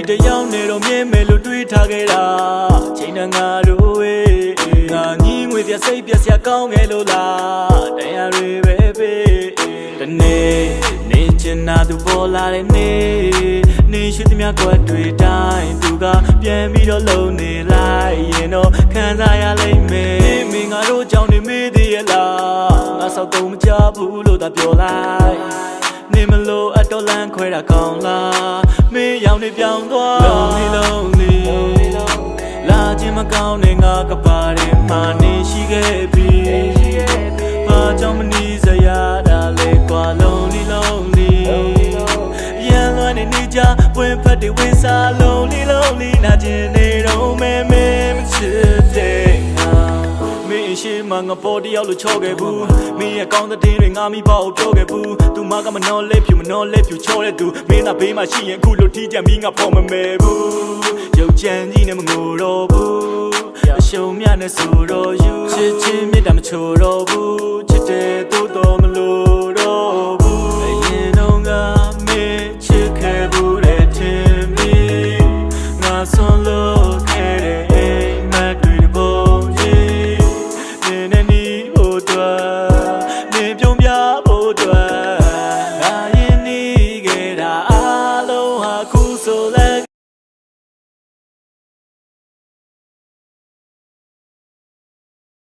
တယောက်နဲ့တော့မြင်မယ်လို့တွေးထားခဲ့တာချိန်နဲ့ငါတို့ဝေးငါညီငွေပြစိတ်ပြစရာကောင်းခဲ့လို့လားတရားတွေပဲပေးတနေ့နေချင်တာသူပေါ်လာတဲ့နေရှိသမျှကွက်တွေတိုင်းသူကပြန်ပြီးတော့လုံနေလိုက်ရင်တော့ခံစားရလိမ့်မယ်မင်းငါတို့ကြောင့်နေမေးသေးရလားငါဆောက်တော့မကြဘူးလို့သာပြောလိုက်နေမလို့အတော်လန့်ခွဲတာကောင်းလားမင်းရောင်နေပြောင်းသွားလုံးနေလာခြင်းမကောင်းနဲ့ငါကပါတဲ့မာနေရှိခဲ့ပြီဘာကြောင့်မနေစရာတာလဲကွာလုံးနေရန်လွှမ်းနေကြပွင့်ဖက်တွေဝင်စားလုံးနေနာကျင်နေတော့မဲမချစ်တဲ့မင်းရှိမှငါပေါ်တယောက်လို့ချော့ခဲ့ဘူးမင်းရဲ့ကောင်းတဲ့တင်းတွေငါမိဘကိုပြောခဲ့ဘူးသူမကမနှောလဲဖြူချော့တဲ့သူမင်းသာဘေးမှာရှိရင်အခုလို့ထီးကြံပြီးငါပေါ်မမဲဘူးရုပ်ချမ်းကြီးနဲ့မငိုတော့ဘူးအရှုံးမြနဲ့ဆိုတော့ယူချစ်ချင်းမြတ်တာမချိုတော့ဘူး